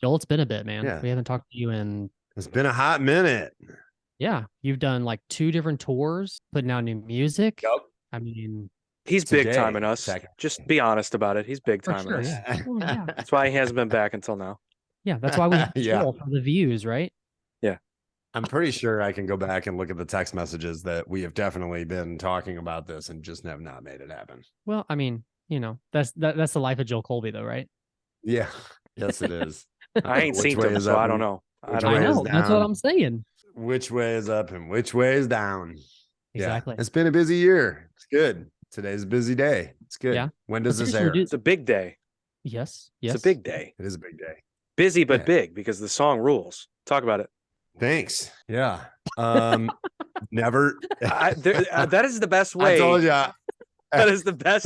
Joel, it's been a bit, man. Yeah, We haven't talked to you in, it's been a hot minute. yeah, you've done like two different tours, putting out new music. Yep. I mean, He's big timing Today, us. Just technically. be honest about it. He's big for timing sure. us. Yeah. Well, yeah. That's why he hasn't been back until now. Yeah. That's why we have Yeah, Joel for the views, right? Yeah. I'm pretty sure I can go back and look at the text messages that we have definitely been talking about this and just have not made it happen. Well, I mean, that's the life of Joel Colby, though, right? Yeah, yes, it is. I ain't Which seen way him, is so up I don't and know. I which don't I way know. is know. That's what down? I'm saying. Which way is up and which way is down? Yeah, Exactly. it's been a busy year. It's good. Today's a busy day. It's Yeah. good. When But does this seriously, we air? do. It's a big day. Yes. It's a Yes. big day. It is a big day. Busy but Yeah. big because the song rules. Talk about it. Thanks. Yeah. Um, never. That is the best I way. told you. That is the best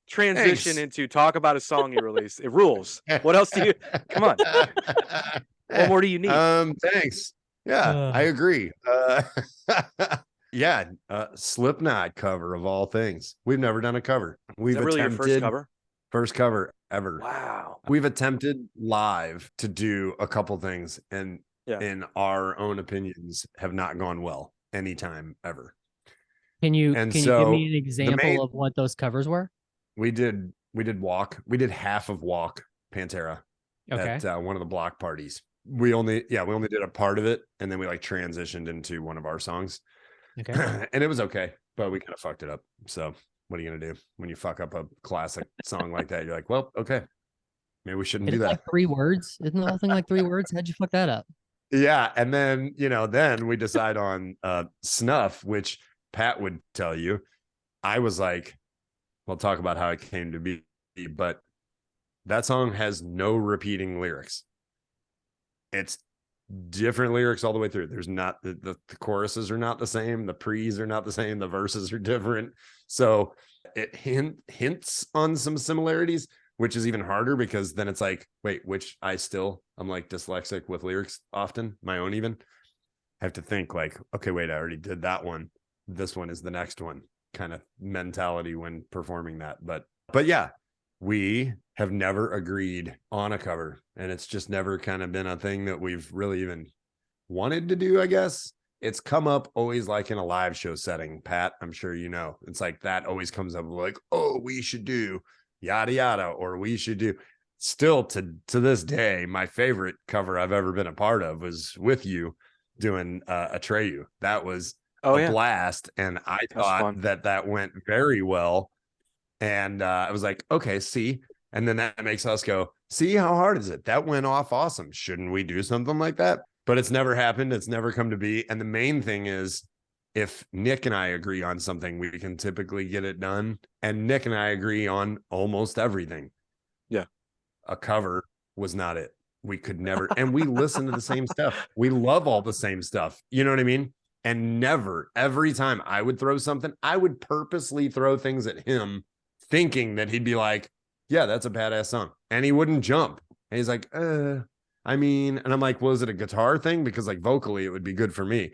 transition Thanks. into talk about a song you released. It rules. What else do you? Come on. What more do you need? Thanks. Yeah, I Uh, agree. Yeah, Slipknot cover of all things. We've never done a cover. Is We've that really your first attempted cover? first cover ever. Wow. We've attempted live to do a couple things, and Yeah. in our own opinions, have not gone well anytime ever. can you And can you give me so an the main example of what those covers were? we did Walk. We did half of Walk Pantera Okay. at one of the block parties. We only did a part of it, and then we like transitioned into one of our songs. Okay. And it was okay, but we kind of fucked it up. So what are you gonna do when you fuck up a classic song like that? You're like, well, okay, maybe we shouldn't It do is like that. 3 words. Isn't the whole thing like 3 words? How'd you fuck that up? Yeah, and then then we decide on Snuff, which Pat would tell you. I was like, we'll talk about how it came to be, but that song has no repeating lyrics. It's different lyrics all the way through. There's not the choruses are not the same, the pre's are not the same, the verses are different. So it hints on some similarities, which is even harder because then it's like, wait, I'm like dyslexic with lyrics often, my own even. I have to think like, okay, wait, I already did that one. This one is the next one kind of mentality when performing that. But yeah, we have never agreed on a cover, and it's just never kind of been a thing that we've really even wanted to do, I guess. It's come up always like in a live show setting, Pat. I'm sure you know. It's like that always comes up like, oh, we should do yada yada, or we should do. Still to this day, my favorite cover I've ever been a part of was with you doing Atreyu. That was Oh a yeah. blast, and I That's thought fun. that went very well. And I was like, okay, see. And then that makes us go, see, how hard is it? That went off awesome. Shouldn't we do something like that? But it's never happened. It's never come to be. And the main thing is, if Nick and I agree on something, we can typically get it done. And Nick and I agree on almost everything. Yeah. A cover was not it. We could never, and we listen to the same stuff. We love all the same stuff. You know what I mean? And never, every time I would throw something, I would purposely throw things at him thinking that he'd be like, yeah, that's a badass song. And he wouldn't jump. And he's like, I mean, and I'm like, well, is it a guitar thing? Because like vocally, it would be good for me.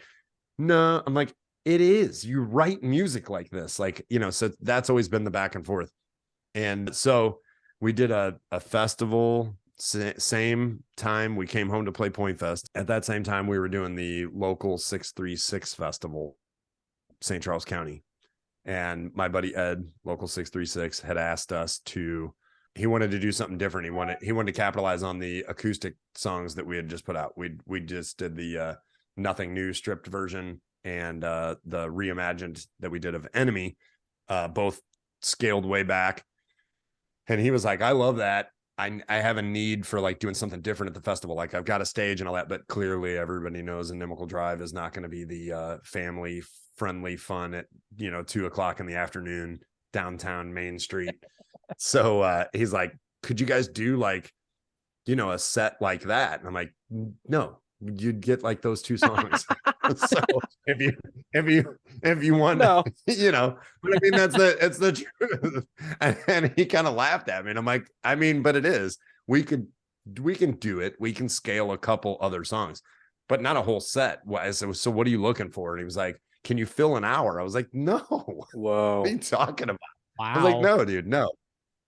No, I'm like, it is. You write music like this. Like, so that's always been the back and forth. And so we did a festival, same time we came home to play Point Fest. At that same time, we were doing the local 636 festival, St. Charles County. And my buddy Ed, local 636, had asked us he wanted to do something different. He wanted to capitalize on the acoustic songs that we had just put out. We just did the Nothing New stripped version and the reimagined that we did of Enemy, both scaled way back. And he was like, I love that. I have a need for like doing something different at the festival. Like I've got a stage and all that, but clearly everybody knows Inimical Drive is not going to be the family friendly fun at 2:00 in the afternoon downtown Main Street. So he's like, could you guys do like a set like that? And I'm like, no, you'd get like those two songs. So if you want No. but I mean it's the truth. And he kind of laughed at me, and I'm like, I mean, but it is, we can do it. We can scale a couple other songs, but not a whole set. So what are you looking for? And he was like, can you fill an hour? I was like, no. What are Whoa. you talking about? I was like, Wow. no, dude, no.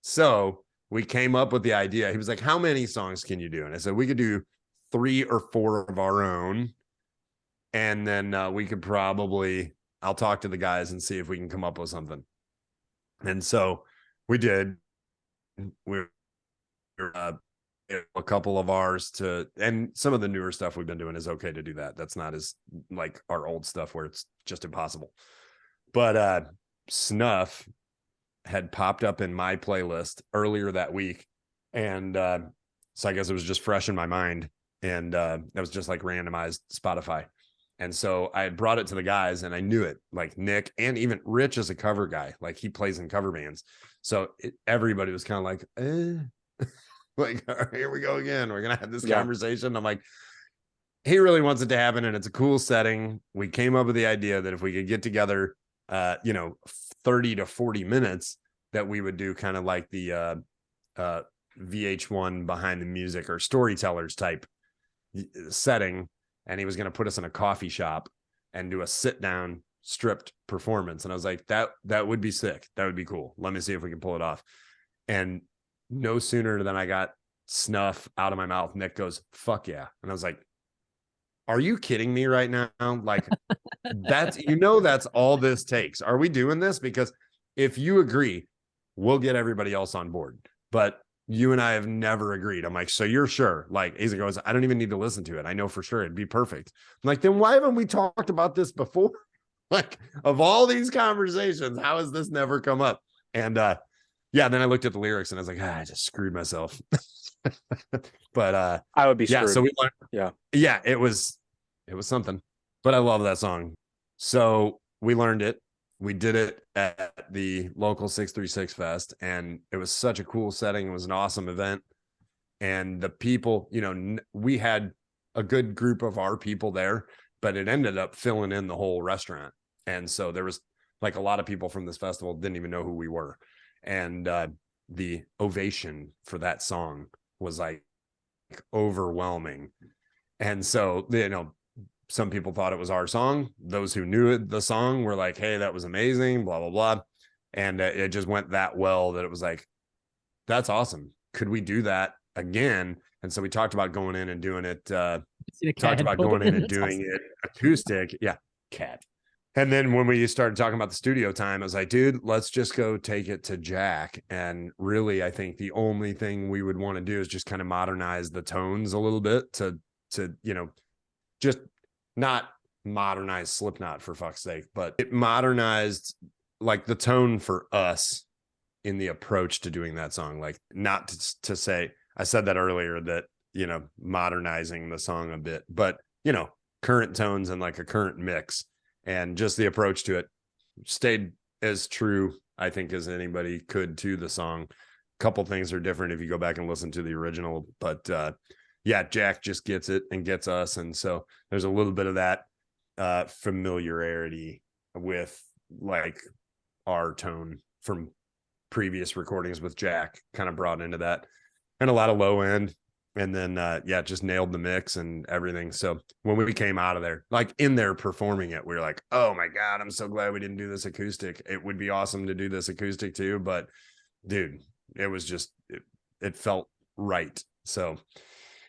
So we came up with the idea. He was like, how many songs can you do? And I said, we could do 3 or 4 of our own. And then we could probably, I'll talk to the guys and see if we can come up with something. And so we did. We a couple of ours to, and some of the newer stuff we've been doing is okay to do that. That's not as like our old stuff where it's just impossible. But Snuff had popped up in my playlist earlier that week. And so I guess it was just fresh in my mind. And that was just like randomized Spotify. And so I had brought it to the guys and I knew it, like Nick and even Rich is a cover guy. Like he plays in cover bands. So everybody was kind of like, like, all right, here we go again. We're going to have this conversation. I'm like, he really wants it to happen. And it's a cool setting. We came up with the idea that if we could get together, 30 to 40 minutes, that we would do kind of like the VH1 behind the music or storytellers type setting. And he was going to put us in a coffee shop and do a sit down stripped performance. And I was like, that would be sick. That would be cool. Let me see if we can pull it off. And no sooner than I got Snuff out of my mouth, Nick goes, fuck yeah. And I was like, are you kidding me right now? Like that's all this takes. Are we doing this? Because if you agree, we'll get everybody else on board. But you and I have never agreed. I'm like, so you're sure? Like, Asa goes, I don't even need to listen to it. I know for sure it'd be perfect. I'm like, then why haven't we talked about this before? Like, of all these conversations, how has this never come up? And then I looked at the lyrics and I was like, I just screwed myself. But I would be screwed. So we learned, it was something. But I love that song. So we learned it. We did it at the local 636 Fest, and it was such a cool setting. It was an awesome event. And the people, we had a good group of our people there, but it ended up filling in the whole restaurant. And so there was like a lot of people from this festival didn't even know who we were. And the ovation for that song was like overwhelming. And so, some people thought it was our song. Those who knew the song were like, hey, that was amazing, blah, blah, blah. And it just went that well that it was like, that's awesome. Could we do that again? And so we talked about going in and doing it. Talked about going in and doing it acoustic. Yeah, cat. And then when we started talking about the studio time, I was like, dude, let's just go take it to Jack. And really, I think the only thing we would want to do is just kind of modernize the tones a little bit to just not modernize Slipknot for fuck's sake, but it modernized like the tone for us in the approach to doing that song. Like not to say, I said that earlier that, modernizing the song a bit, but, current tones and like a current mix and just the approach to it stayed as true, I think, as anybody could to the song. A couple things are different if you go back and listen to the original, but Jack just gets it and gets us. And so there's a little bit of that familiarity with like our tone from previous recordings with Jack kind of brought into that, and a lot of low end. And then, just nailed the mix and everything. So when we came out of there, like in there performing it, we were like, oh my God, I'm so glad we didn't do this acoustic. It would be awesome to do this acoustic too. But dude, it was just, it felt right. So,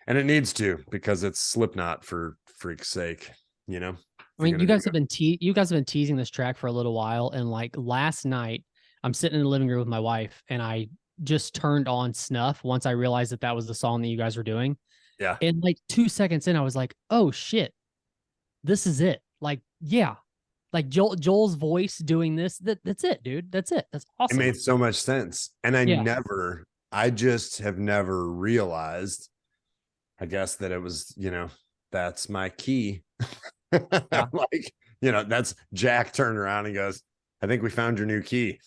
and it needs to, because it's Slipknot, for freak's sake, I mean, you guys have been teasing this track for a little while. And like last night, I'm sitting in the living room with my wife and I just turned on Snuff once I realized that was the song that you guys were doing. Yeah. And like 2 seconds in, I was like, oh shit, this is it. Like, yeah. Like Joel's voice doing this. That's it, dude. That's it. That's awesome. It made so much sense. And I just have never realized, I guess, that it was, that's my key. Yeah. Like, that's Jack turned around and goes, I think we found your new key.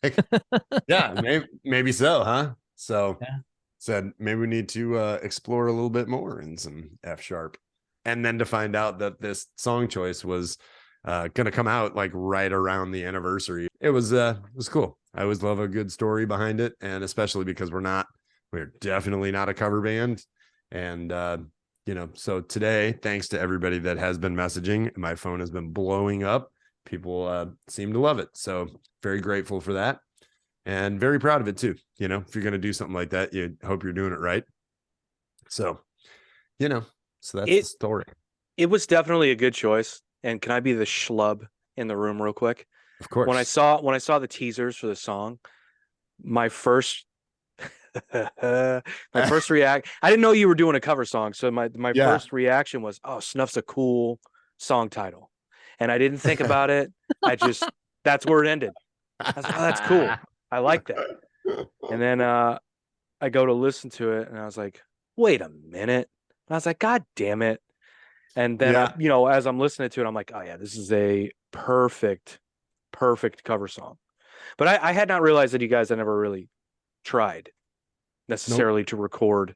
Like, yeah, maybe so, huh? So said maybe we need to explore a little bit more in some F sharp. And then to find out that this song choice was going to come out like right around the anniversary. It was cool. I always love a good story behind it. And especially because we're definitely not a cover band. And, so today, thanks to everybody that has been messaging, my phone has been blowing up. People seem to love it. So very grateful for that. and very proud of it too. You know, if you're going to do something like that, you hope you're doing it right. So, you know, so that's the story. It was definitely a good choice. And can I be the schlub in the room real quick? Of course. When I saw the teasers for the song, my first react, I didn't know you were doing a cover song. So my first reaction was, oh, Snuff's a cool song title. And I didn't think about it. That's where it ended. I was like, oh, that's cool. I like that. And then I go to listen to it and I was like, wait a minute. And I was like, God damn it. And then, as I'm listening to it, I'm like, oh yeah, this is a perfect cover song. But I had not realized that you guys had never really tried necessarily to record.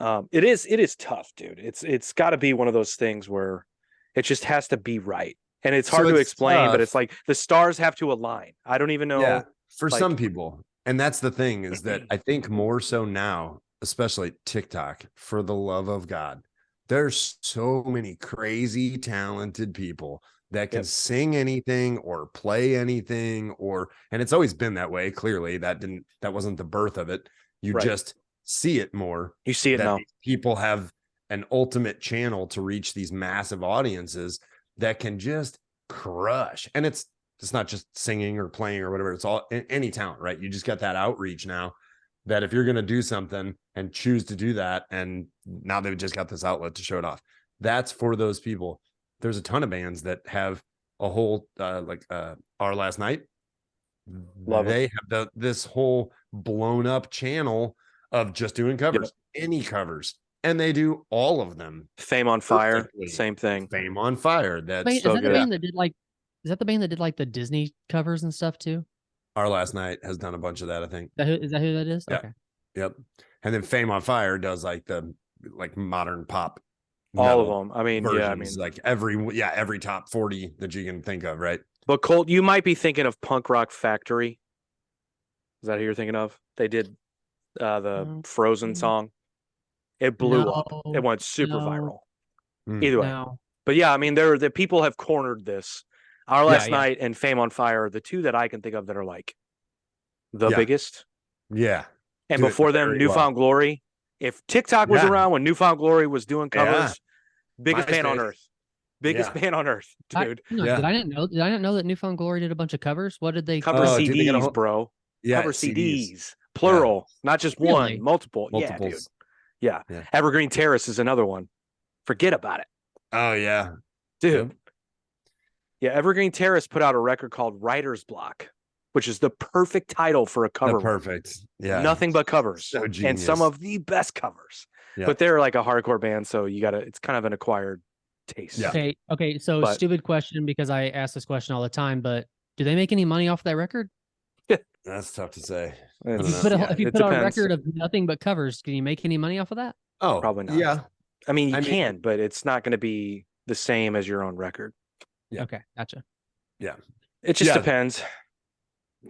It is tough, dude. It's got to be one of those things where it just has to be right. And it's hard to explain, tough. But it's like the stars have to align. I don't even know. Yeah, for some people. And that's the thing is that I think more so now, especially TikTok, for the love of God, there's so many crazy talented people that can sing anything or play anything, and it's always been that way. Clearly that wasn't the birth of it. You just see it more. You see it now. People have an ultimate channel to reach these massive audiences that can just crush. And it's not just singing or playing or whatever. It's all any talent, right? You just got that outreach now that if you're going to do something and choose to do that, and now they've just got this outlet to show it off. That's for those people. There's a ton of bands that have a whole, Our Last Night. They have this whole blown up channel of just doing covers, any covers. And they do all of them. Fame on Fire, same thing. Fame on Fire. That's is that the band that did like the Disney covers and stuff too? Our Last Night has done a bunch of that, I think. Is that who that is? Yeah. Okay. Yep. And then Fame on Fire does like the modern pop. All of them. I mean, like every top 40 that you can think of, right? But Colt, you might be thinking of Punk Rock Factory. Is that who you're thinking of? They did the Frozen song. It blew up. It went super viral. Either way. But yeah, I mean, the people have cornered this. Our Last Night and Fame on Fire are the two that I can think of that are like the biggest. Yeah. And before them, Newfound Glory. If TikTok was around when Newfound Glory was doing covers, biggest band on earth. Biggest band on earth, dude. Did I not know that Newfound Glory did a bunch of covers? What did they cover? CDs, bro. Yeah, cover CDs. Plural, not just one, multiple. Multiples. Yeah, dude. Yeah. Evergreen Terrace is another one. Forget about it. Oh yeah. Dude. Yeah, Evergreen Terrace put out a record called Writer's Block, which is the perfect title for a cover. Perfect. Yeah. Nothing but covers. So genius. And some of the best covers. Yeah. But they're like a hardcore band, so it's kind of an acquired taste. Yeah. Okay. So stupid question because I ask this question all the time, but do they make any money off that record? That's tough to say. If you put out a record of nothing but covers, can you make any money off of that? Oh, probably not. Yeah. I mean, you can, but it's not going to be the same as your own record. Yeah. Okay. Gotcha. Yeah. It just depends.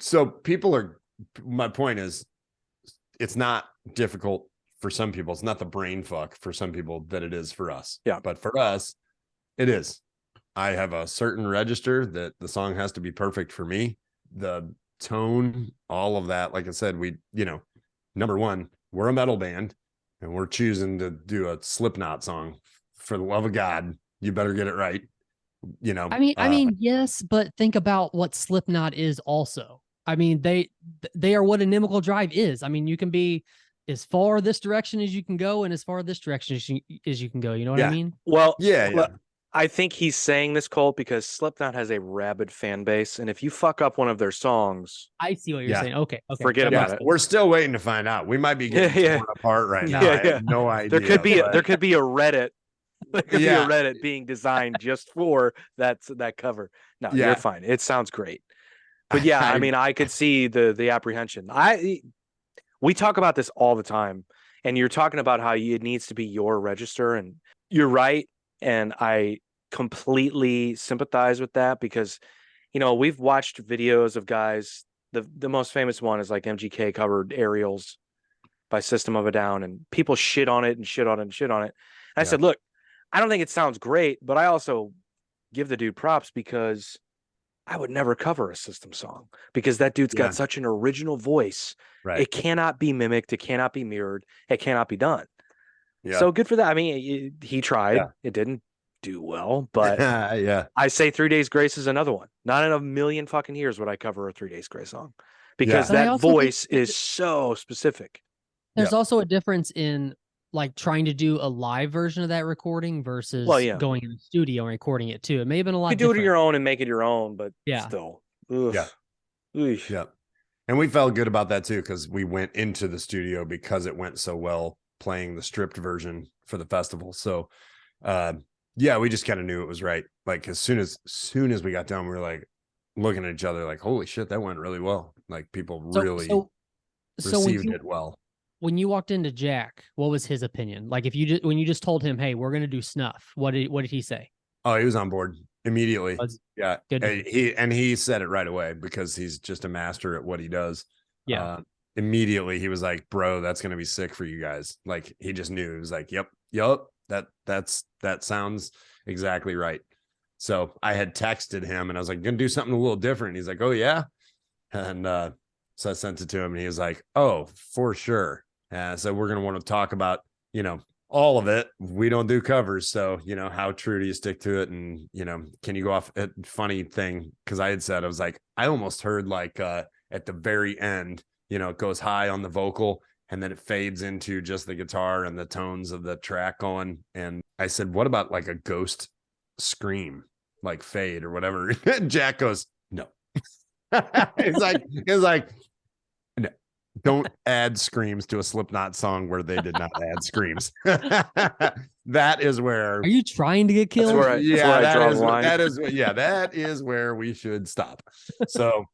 So my point is, it's not difficult for some people. It's not the brain fuck for some people that it is for us. Yeah. But for us, it is. I have a certain register that the song has to be perfect for me. The tone, all of that. Like I said, number one, we're a metal band and we're choosing to do a Slipknot song. For the love of God, you better get it right. I mean, yes, but think about what Slipknot is also. I mean, they are what Inimical Drive is. I mean, you can be as far this direction as you can go and as far this direction as you can go. You know what I mean? Well, I think he's saying this, Colt, because Slipknot has a rabid fan base, and if you fuck up one of their songs, I see what you're saying. Okay. Forget about it. We're still waiting to find out. We might be getting torn apart right now. I have no idea. There could be a Reddit. There could be a Reddit being designed just for that cover. No, you're fine. It sounds great. But I mean, I could see the apprehension. We talk about this all the time, and you're talking about how it needs to be your register, and you're right. And I completely sympathize with that because, we've watched videos of guys. The most famous one is like MGK covered Aerials by System of a Down, and people shit on it and shit on it and shit on it. And I said, look, I don't think it sounds great, but I also give the dude props because I would never cover a System song because that dude's got such an original voice. Right. It cannot be mimicked. It cannot be mirrored. It cannot be done. Yeah. So good for that. I mean, he tried. Yeah. It didn't do well, but I say 3 Days Grace is another one. Not in a million fucking years would I cover a 3 Days Grace song because that voice is so specific. There's also a difference in like trying to do a live version of that recording versus going in the studio and recording it too. It may have been a lot different. You do it your own and make it your own, but still. Ugh. Yeah. Oof. Yeah. And we felt good about that too, because we went into the studio because it went so well playing the stripped version for the festival. So we just kind of knew it was right. Like as soon as we got done, we were like looking at each other like, holy shit, that went really well. Like people really received it well. When you walked into Jack, what was his opinion? Like when you just told him, hey, we're going to do Snuff, what did he say? Oh, he was on board immediately. Yeah. Good. He said it right away because he's just a master at what he does. Yeah. Immediately he was like, bro, that's going to be sick for you guys. Like he just knew. He was like, yep, that sounds exactly right. So I had texted him and I was like, gonna do something a little different. He's like, oh yeah. And so I sent it to him and he was like, oh, for sure. So we're going to want to talk about, all of it. We don't do covers. So, how true do you stick to it? And, can you go off a funny thing? Cause I had said, I was like, I almost heard like at the very end, it goes high on the vocal and then it fades into just the guitar and the tones of the track going. And I said, what about like a ghost scream, like fade or whatever? Jack goes, no. It's like, no, don't add screams to a Slipknot song where they did not add screams. That is where. Are you trying to get killed? That is where we should stop. So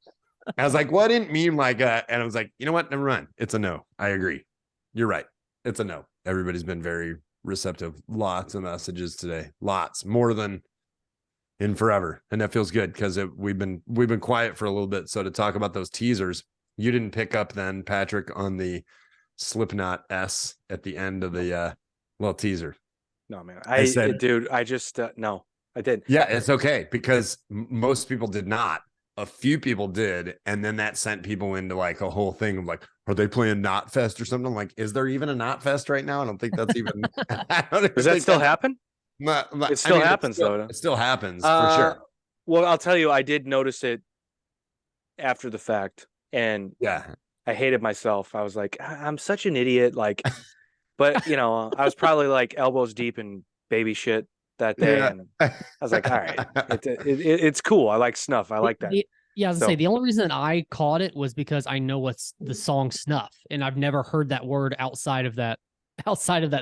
I was like, well, I didn't mean like, and I was like, you know what? Never mind. It's a no. I agree. You're right. It's a no. Everybody's been very receptive. Lots of messages today. Lots more than in forever, and that feels good because we've been quiet for a little bit. So to talk about those teasers, you didn't pick up then, Patrick, on the Slipknot S at the end of the little teaser. No, man, I said, dude, I just no, I did. Yeah, it's okay because most people did not. A few people did, and then that sent people into like a whole thing of like, are they playing Knot Fest or something? I'm like, is there even a Knot Fest right now? I don't think that's even. Does that still happen? It still happens, though. It still happens for sure. Well, I'll tell you, I did notice it after the fact, and I hated myself. I was like, I'm such an idiot. Like, but I was probably like elbows deep in baby shit that day, and I was like, all right, it's cool. I like Snuff. I like that. Yeah, I was gonna say the only reason I caught it was because I know what's the song Snuff, and I've never heard that word outside of that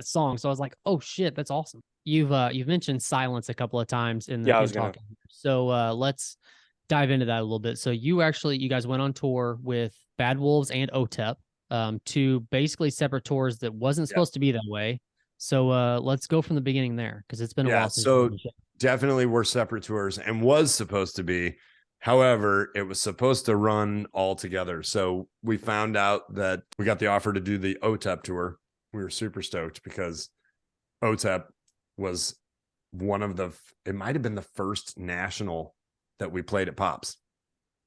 song. So I was like, oh shit, that's awesome. You've mentioned silence a couple of times in the talking. So let's dive into that a little bit. So you guys went on tour with Bad Wolves and Otep, two basically separate tours that wasn't supposed to be that way. So let's go from the beginning there because it's been a while since. So definitely were separate tours and was supposed to be. However, it was supposed to run all together. So we found out that we got the offer to do the Otep tour. We were super stoked because Otep was it might have been the first national that we played at Pops.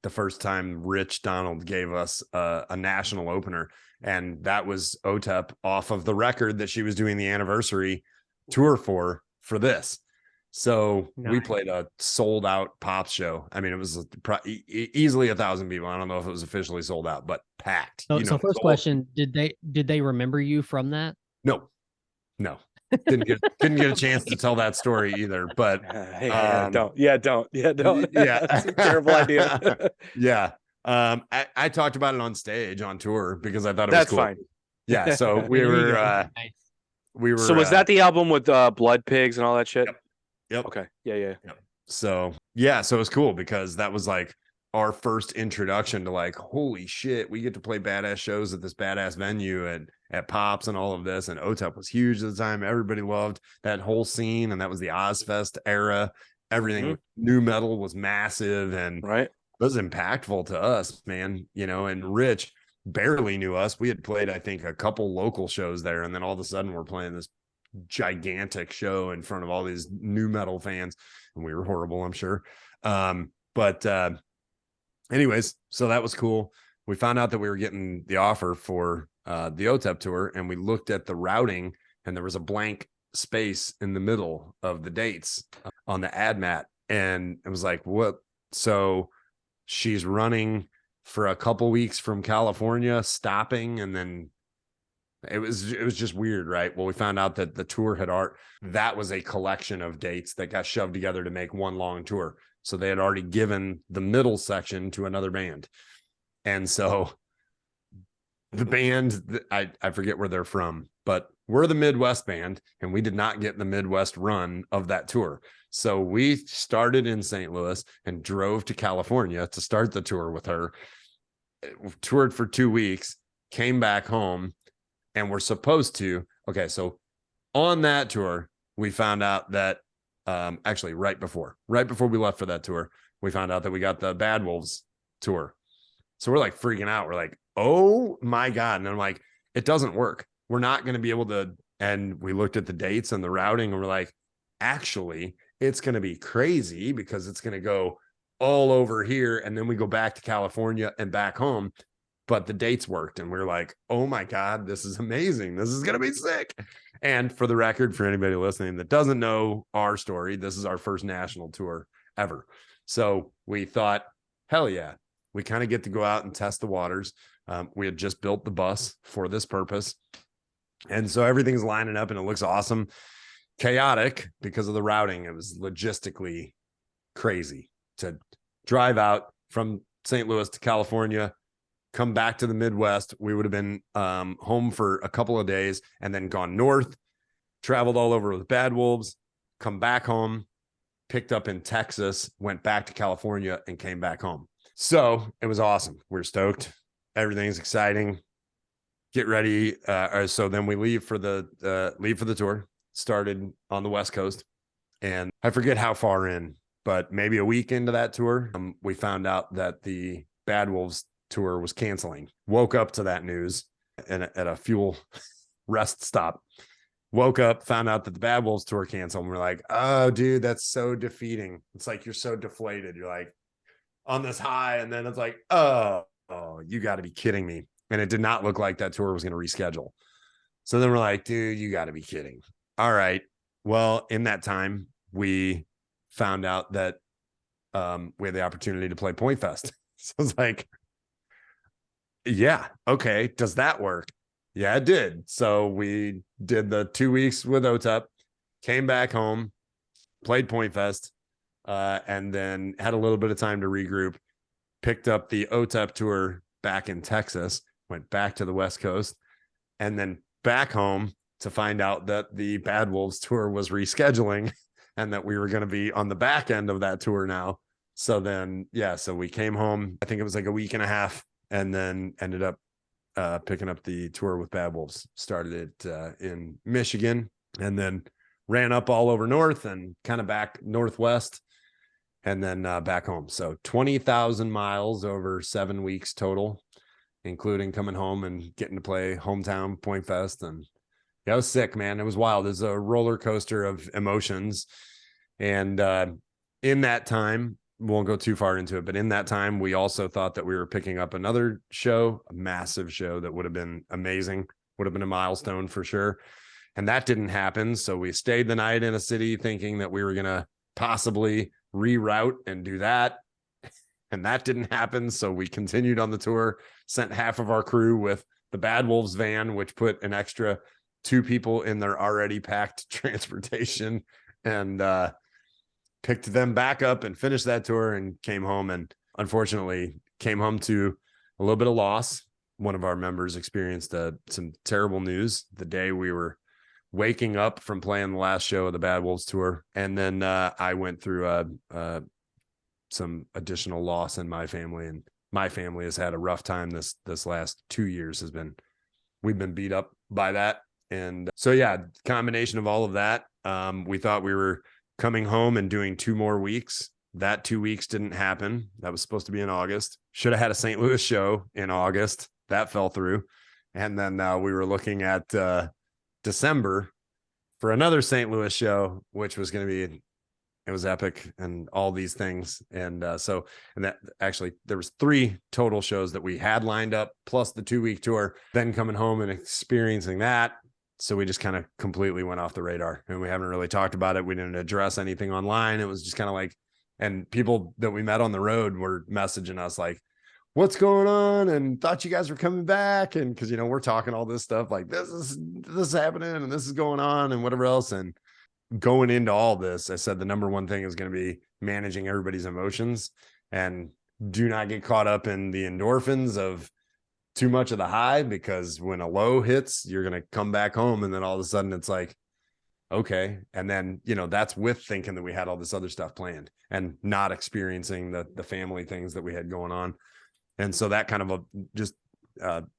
The first time Rich Donald gave us a national opener. And that was Otep off of the record that she was doing the anniversary tour for this. So we played a sold out Pops show. I mean, it was easily 1,000 people. I don't know if it was officially sold out, but packed. So first question, did they remember you from that? No. Didn't get a chance to tell that story either, but don't. That's a terrible idea. I talked about it on stage on tour because I thought it was cool. Fine. Yeah, so we were So was that the album with Blood Pigs and all that shit? Yep. Okay. Yeah. Yep. So it was cool because that was like our first introduction to like, holy shit, we get to play badass shows at this badass venue at Pops and all of this. And Otep was huge at the time. Everybody loved that whole scene. And that was the Ozfest era. Everything new metal was massive and it was impactful to us, man. And Rich barely knew us. We had played, I think, a couple local shows there. And then all of a sudden we're playing this gigantic show in front of all these new metal fans. And we were horrible, I'm sure. But anyways, so that was cool. We found out that we were getting the offer for the Otep tour, and we looked at the routing, and there was a blank space in the middle of the dates on the ad mat. And it was like, what? So she's running for a couple weeks from California, stopping, and then it was just weird, right? Well, we found out that the tour that was a collection of dates that got shoved together to make one long tour. So they had already given the middle section to another band. And so the band, I forget where they're from, but we're the Midwest band, and we did not get the Midwest run of that tour. So we started in St. Louis and drove to California to start the tour with her. Toured for 2 weeks, came back home, and we're supposed to. Okay, so on that tour, we found out that actually right before we left for that tour, we found out that we got the Bad Wolves tour. So we're like freaking out. We're like, oh my God. And I'm like, it doesn't work. We're not going to be able to. And we looked at the dates and the routing, and we're like, actually, it's going to be crazy because it's going to go all over here. And then we go back to California and back home. But the dates worked, and we were like, oh my God, this is amazing. This is going to be sick. And for the record, for anybody listening that doesn't know our story, this is our first national tour ever. So we thought, hell yeah, we kind of get to go out and test the waters. We had just built the bus for this purpose. And so everything's lining up and it looks awesome. Chaotic because of the routing. It was logistically crazy to drive out from St. Louis to California, come back to the Midwest. We would have been home for a couple of days and then gone north, traveled all over with Bad Wolves, come back home, picked up in Texas, went back to California, and came back home. So it was awesome. We're stoked. Everything's exciting. Get ready. So then we leave for the tour. Started on the West Coast, and I forget how far in, but maybe a week into that tour, we found out that the Bad Wolves tour was canceling. Woke up to that news at a fuel rest stop. Woke up, found out that the Bad Wolves tour canceled, and we're like, oh, dude, that's so defeating. It's like you're so deflated. You're like on this high, and then it's like, oh, you got to be kidding me. And it did not look like that tour was going to reschedule. So then we're like, dude, you got to be kidding. All right. Well, in that time, we found out that we had the opportunity to play Point Fest. So it's like, yeah, okay. Does that work? Yeah, it did. So we did the 2 weeks with Otep, came back home, played Point Fest, and then had a little bit of time to regroup, picked up the Otep tour back in Texas, went back to the West Coast, and then back home to find out that the Bad Wolves tour was rescheduling and that we were going to be on the back end of that tour now. So then, yeah, so we came home, I think it was like a week and a half, and then ended up picking up the tour with Bad Wolves. Started it in Michigan, and then ran up all over north and kind of back northwest, and then back home. So 20,000 miles over 7 weeks total, including coming home and getting to play hometown Point Fest. And yeah, I was sick, man. It was wild. It was a roller coaster of emotions. And in that time, won't go too far into it, but in that time, we also thought that we were picking up another show, a massive show that would have been amazing, would have been a milestone for sure. And that didn't happen. So we stayed the night in a city thinking that we were going to possibly reroute and do that. And that didn't happen. So we continued on the tour, sent half of our crew with the Bad Wolves van, which put an extra 2 people in their already packed transportation, and picked them back up and finished that tour and came home. And unfortunately came home to a little bit of loss. One of our members experienced some terrible news the day we were waking up from playing the last show of the Bad Wolves tour. And then I went through some additional loss in my family, and my family has had a rough time this last 2 years. We've been beat up by that. And so, yeah, combination of all of that. We thought we were coming home and doing 2 more weeks. That 2 weeks didn't happen. That was supposed to be in August. Should have had a St. Louis show in August. That fell through. And then we were looking at December for another St. Louis show, which was going to be it was epic and all these things. And that actually there was 3 total shows that we had lined up, plus the 2-week tour, then coming home and experiencing that. So we just kind of completely went off the radar, and we haven't really talked about it. We didn't address anything online. It was just kind of like, and people that we met on the road were messaging us like, what's going on? And thought you guys were coming back. And cause we're talking all this stuff like this is happening and this is going on and whatever else. And going into all this, I said the number one thing is going to be managing everybody's emotions, and do not get caught up in the endorphins of too much of the high, because when a low hits, you're going to come back home. And then all of a sudden it's like, okay. And then, that's with thinking that we had all this other stuff planned and not experiencing the family things that we had going on. And so that kind of just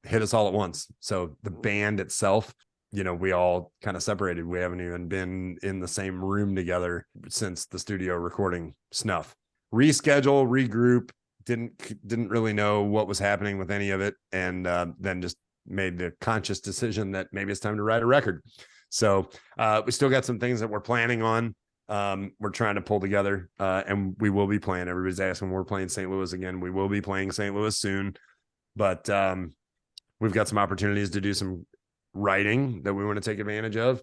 hit us all at once. So the band itself, we all kind of separated. We haven't even been in the same room together since the studio recording Snuff. Reschedule, regroup, didn't really know what was happening with any of it. And then just made the conscious decision that maybe it's time to write a record. So we still got some things that we're planning on. We're trying to pull together, and we will be playing. Everybody's asking when we're playing St. Louis again. We will be playing St. Louis soon, but we've got some opportunities to do some writing that we want to take advantage of.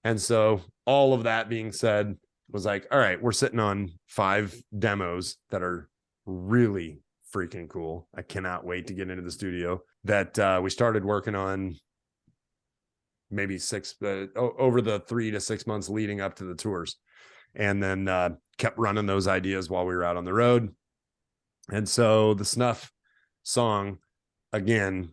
And so all of that being said, was like, all right, we're sitting on 5 demos that are really freaking cool. I cannot wait to get into the studio that we started working on maybe over the 3 to 6 months leading up to the tours. And then kept running those ideas while we were out on the road. And so the Snuff song, again,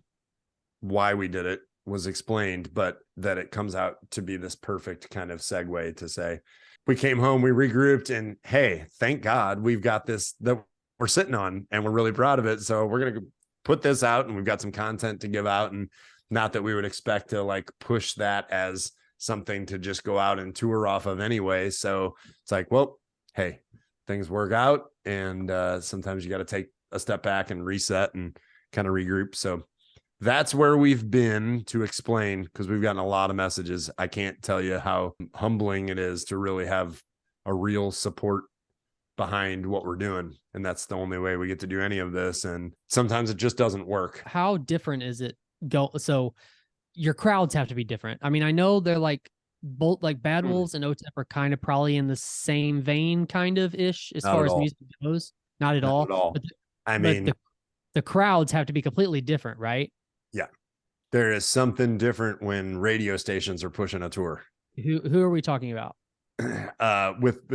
why we did it was explained, but that it comes out to be this perfect kind of segue to say, we came home, we regrouped, and hey, thank God we've got this that we're sitting on, and we're really proud of it. So we're going to put this out, and we've got some content to give out. And not that we would expect to like push that as something to just go out and tour off of anyway. So it's like, well, hey, things work out, and sometimes you got to take a step back and reset and kind of regroup. So that's where we've been, to explain, because we've gotten a lot of messages. I can't tell you how humbling it is to really have a real support behind what we're doing. And that's the only way we get to do any of this. And sometimes it just doesn't work. How different is it so your crowds have to be different. I mean, I know they're like both like Bad Wolves and Otep are kind of probably in the same vein kind of ish as far as music goes. Not at all. But the crowds have to be completely different, right? Yeah. There is something different when radio stations are pushing a tour. Who are we talking about?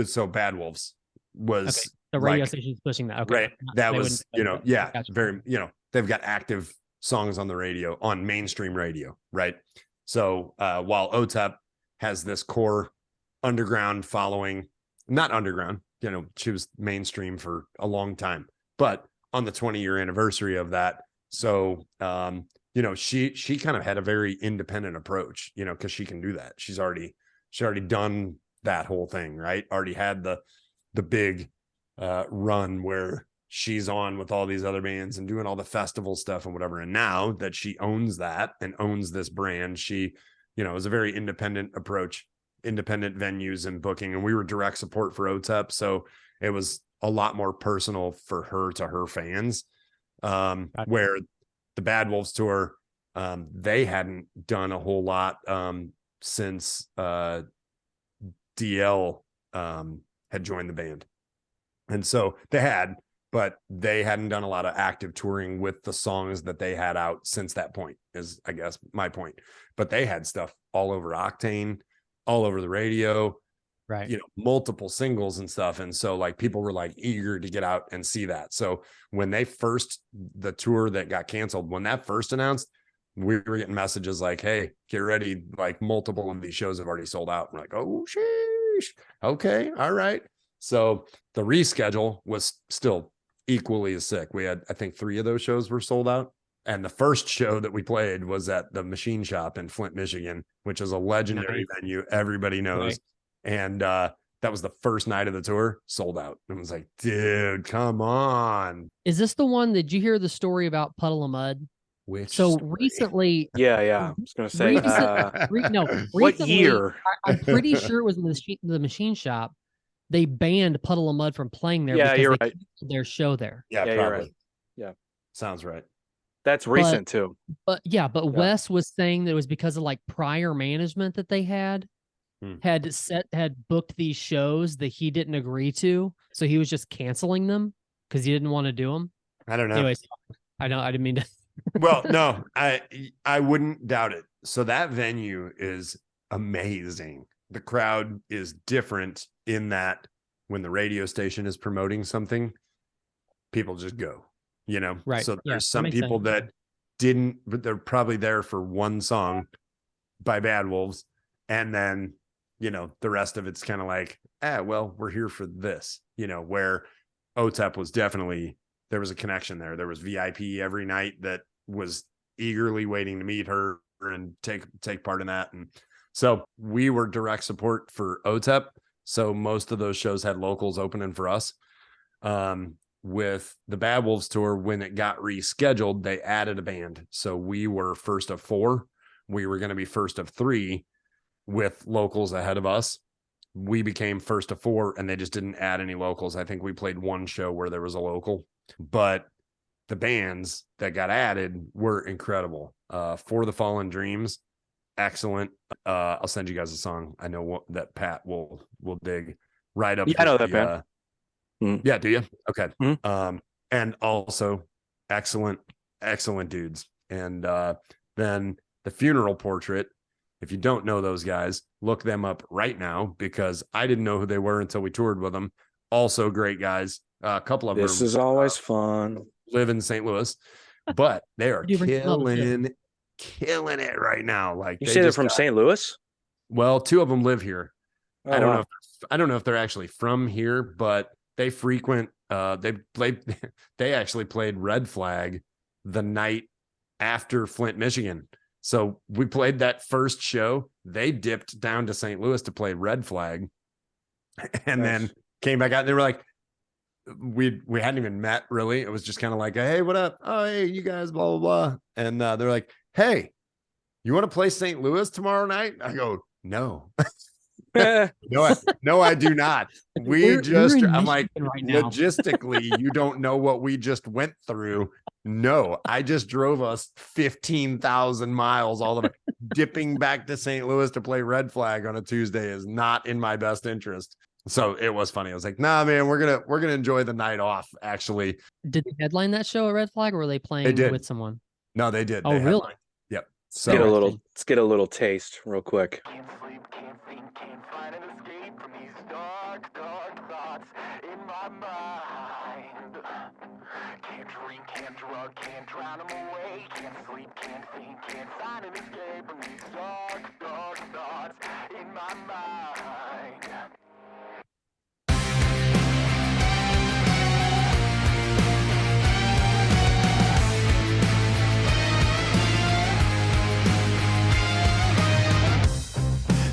So Bad Wolves was the radio station's pushing that. Okay. Right. That was, gotcha. Very, they've got active songs on the radio, on mainstream radio, right? So while Otep has this core underground following, not underground, she was mainstream for a long time, but on the 20-year anniversary of that, so she kind of had a very independent approach, because she can do that. She already done that whole thing, right? Already had the big run where she's on with all these other bands and doing all the festival stuff and whatever. And now that she owns that and owns this brand, she, is a very independent approach, independent venues and booking. And we were direct support for Otep. So it was a lot more personal for her to her fans. Where the Bad Wolves tour, they hadn't done a whole lot since DL had joined the band. And so they had, but they hadn't done a lot of active touring with the songs that they had out since that point, is I guess my point. But they had stuff all over Octane, all over the radio, right? Multiple singles and stuff. And so like people were like eager to get out and see that. So when the tour that got canceled, when that first announced, we were getting messages like, hey, get ready. Like multiple of these shows have already sold out. We're like, oh, sheesh. Okay. All right. So the reschedule was still equally as sick. We had, I think 3 of those shows were sold out. And the first show that we played was at the Machine Shop in Flint, Michigan, which is a legendary venue. Everybody knows. Right. And that was the first night of the tour, sold out. And I was like, dude, come on. Is this the one? Did you hear the story about Puddle of Mud? Which so story? Recently, yeah, I was gonna say, recently, what year? I'm pretty sure it was the Machine Shop. they banned Puddle of Mud from playing there Yeah, because you're they right. canceled their show there. Yeah, Yeah, probably. you're right. Yeah. Sounds right. That's recent too. But Wes was saying that it was because of like prior management that they had booked these shows that he didn't agree to, so he was just canceling them because he didn't want to do them. I don't know. Anyways, I didn't mean to. Well, no, I wouldn't doubt it. So that venue is amazing. The crowd is different in that when the radio station is promoting something, people just go, you know? Right. So Yeah, there's some makes people sense. that didn't, but they're probably there for one song by Bad Wolves. And then, you know, the rest of it's kind of like, well, we're here for this, you know, where Otep was definitely, there was a connection there. There was VIP every night that was eagerly waiting to meet her and take part in that. And so we were direct support for Otep. So most of those shows had locals opening for us. With the Bad Wolves tour, when it got rescheduled, they added a band. So we were first of 4. We were going to be first of 3 with locals ahead of us. We became first of 4 and they just didn't add any locals. I think we played one show where there was a local, but the bands that got added were incredible. For the Fallen Dreams, excellent. I'll send you guys a song. I know that Pat will dig right up. Yeah, I know that band. Yeah, do you? Okay. Mm-hmm. And also excellent dudes. And then the Funeral Portrait. If you don't know those guys, look them up right now because I didn't know who they were until we toured with them. Also great guys. A couple of them. This is always fun. Live in St. Louis, but they are killing it right now. Like you say they're from St. Louis? Well, 2 of them live here. Oh, I don't know if they're actually from here, but they frequent. They actually played Red Flag the night after Flint, Michigan. So we played that first show. They dipped down to St. Louis to play Red Flag, and then came back out. And they were like, we hadn't even met really. It was just kind of like, hey, what up? Oh, hey, you guys, blah, blah, blah. And they're like, hey, you want to play St. Louis tomorrow night? I go, no. No, I do not. I'm like, right logistically, you don't know what we just went through. No, I just drove us 15,000 miles all the way. Dipping back to St. Louis to play Red Flag on a Tuesday is not in my best interest. So it was funny. I was like, nah, man, we're gonna enjoy the night off. Actually, did they headline that show at Red Flag, or were they playing with someone? No, they did. Oh, they really? Headlined. Yep. So let's get a little taste real quick. Can't sleep, can't think, can't find an escape from these dark thoughts in my mind. Can't drink, can't drug, can't drown them away. Can't sleep, can't think, can't find an escape from these dark thoughts in my mind.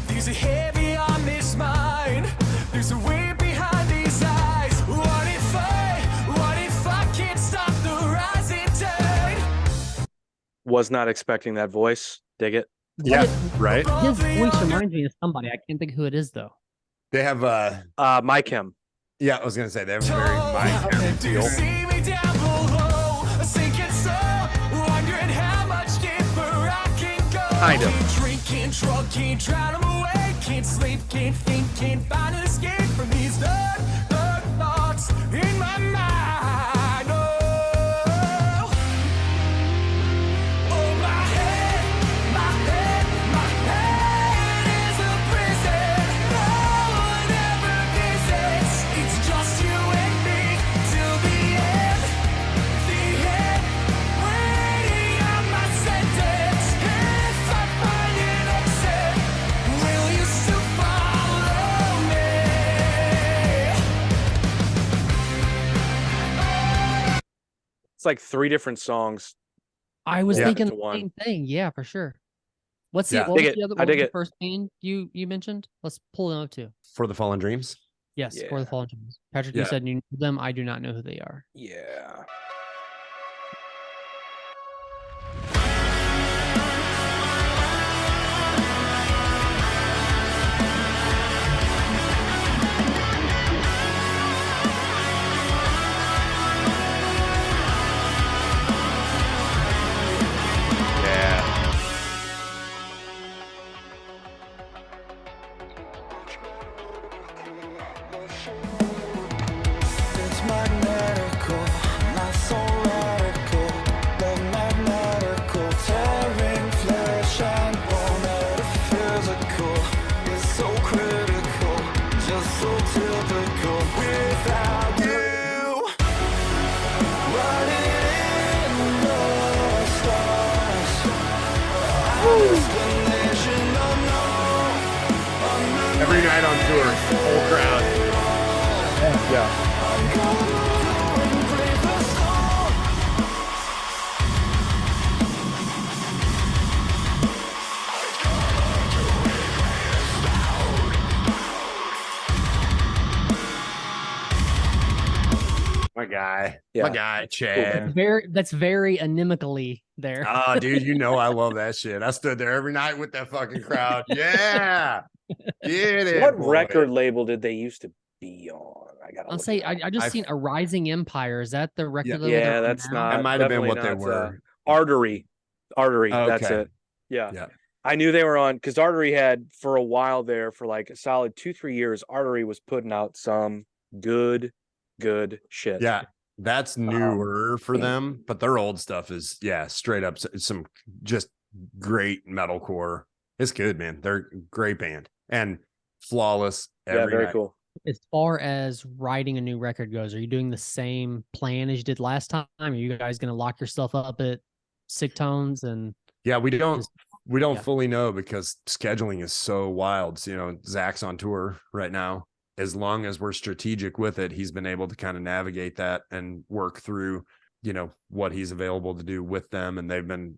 These are heavy on this mind. There's a weight behind these eyes. What if I can't stop the rising tide? Was not expecting that voice. Dig it. Yeah, right. His voice reminds me of somebody. I can't think who it is though. They have Mike Hem. Yeah, I was gonna say they have a very Mike Hem Do you feel. see me down below? A sinking soul, wondering how much deeper I can go. Kind of. Can't drink, can't drug, can't drown them away. Can't sleep, can't think, can't find an escape from these dark thoughts in my mind. Oh, oh, my head is a prison. No one ever visits. It's just you and me till the end, waiting on my sentence. If I find an exit, will you still follow me? It's like 3 different songs. I was Yeah. thinking Into the one. same thing. Yeah, for sure. What's the Yeah. what Dig was it. the other? I What dig was the it. first band you mentioned? Let's pull them up too. For the Fallen Dreams. Yes, for the Yeah. Fallen Dreams. Patrick, Yeah. you said you knew them. I do not know who they are. Yeah. night on tour, whole crowd. Yeah. My guy, Yeah. my guy, Chad. That's very animically there. Oh, dude, you know I love that shit. I stood there every night with that fucking crowd. Yeah, get it. What boy. record label did they used to be on? I gotta. I'll look say it up. I just seen a Rising Empire. Is that the record label? Yeah, they're on that's now? not. That might have been definitely what they not, were. Artery. That's Okay. it. Yeah. Yeah. I knew they were on because Artery had for a while there for like a solid 2-3 years. Artery was putting out some good shit. Yeah, that's newer for them, but their old stuff is straight up some just great metalcore. It's good, man. They're a great band and flawless. Very cool. As far as writing a new record goes, are you doing the same plan as you did last time? Are you guys going to lock yourself up at Sick Tones and? Yeah, we don't Yeah. fully know because scheduling is so wild. So, Zach's on tour right now. As long as we're strategic with it, he's been able to kind of navigate that and work through, what he's available to do with them. And they've been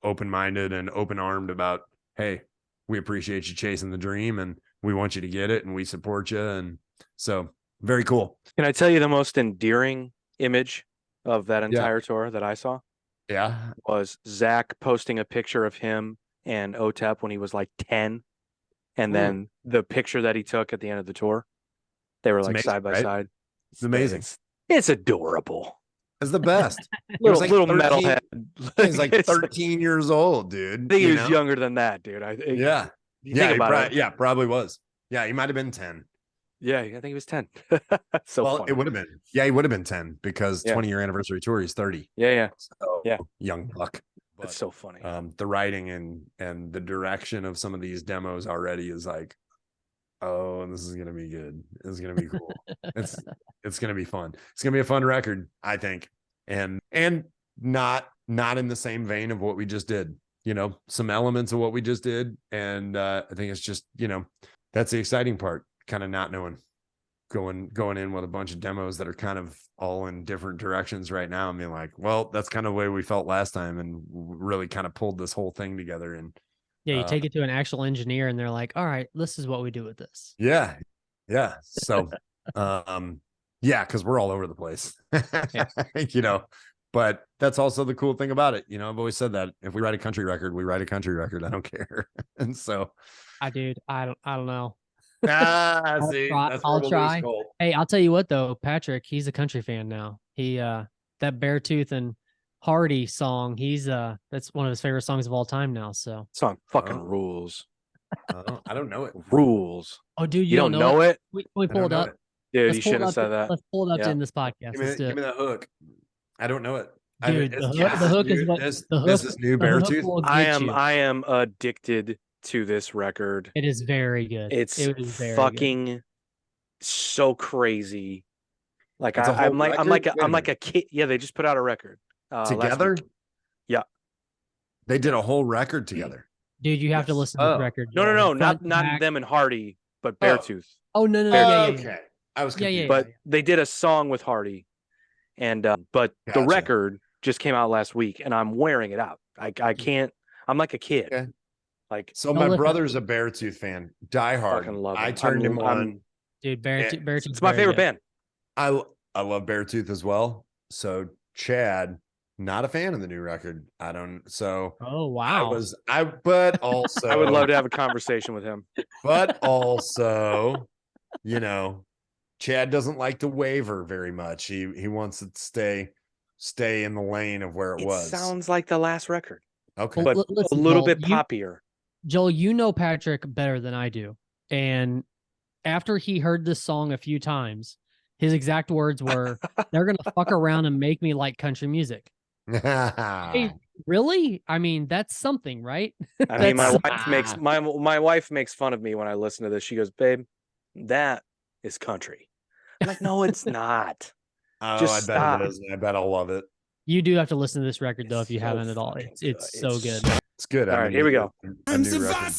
open-minded and open-armed about, hey, we appreciate you chasing the dream and we want you to get it and we support you. And so very cool. Can I tell you the most endearing image of that entire tour that I saw? Yeah. Was Zach posting a picture of him and Otep when he was like 10. And then the picture that he took at the end of the tour, they were like amazing, side by right? side. It's amazing. It's adorable. It's the best. little like little 13 metalhead. He's like 13 years old, dude. I think he was younger than that, dude. Yeah. Think about it. Yeah, probably was. Yeah, he might have been 10. Yeah, I think he was 10. So well, funny. it would have been. Yeah, he would have been 10 because 20-year anniversary tour, he's 30. Yeah. So, yeah. Young buck. But, that's so funny. The writing and the direction of some of these demos already is like, oh, this is gonna be good. It's gonna be cool. it's gonna be fun. It's gonna be a fun record, I think, and not in the same vein of what we just did. Some elements of what we just did, and I think it's just that's the exciting part. Kind of not knowing, going in with a bunch of demos that are kind of all in different directions right now. I mean, like, well, that's kind of the way we felt last time, and really kind of pulled this whole thing together. And yeah, you take it to an actual engineer, and they're like, "All right, this is what we do with this." Yeah. So, because we're all over the place, But that's also the cool thing about it. I've always said that if we write a country record, we write a country record. I don't care. And so, I don't know. See, I'll try. Hey, I'll tell you what though, Patrick, he's a country fan now. He that Beartooth and Hardy song, he's that's one of his favorite songs of all time now. So song fucking rules. I don't know it. Rules. Oh, dude, you don't know it? We pull it up. Dude, you shouldn't have said that. Let's pull it up in this podcast. Give me that hook. I don't know it. Dude, the hook is what this is new Beartooth. I am addicted to this record. It is very good. It's very fucking good. So crazy. Like I'm like a kid. Yeah, they just put out a record together. Yeah, they did a whole record together. Dude, you have to listen to the record. No, not them and Hardy, but Beartooth. Oh no, okay. I was confused. But they did a song with Hardy, and but the record just came out last week, and I'm wearing it out. I can't. I'm like a kid. Okay. Like my brother's a Beartooth fan, diehard. Love I turned him on. Dude, Beartooth. It's my favorite band. I love Beartooth as well. So Chad, not a fan of the new record. I don't. So oh wow. But also I would love to have a conversation with him. But also, Chad doesn't like to waver very much. He wants it to stay in the lane of where it was. Sounds like the last record. Okay, but listen, a little bit poppier. Joel, Patrick better than I do, and after he heard this song a few times, his exact words were, "They're gonna fuck around and make me like country music." Hey, really? I mean, that's something, right? I mean, my wife makes fun of me when I listen to this. She goes, "Babe, that is country." I'm like, "No, it's not." Oh, I bet it is. I bet I'll love it. You do have to listen to this record though, if you haven't at all. It's so good. It's good. All right, here we go. A new record.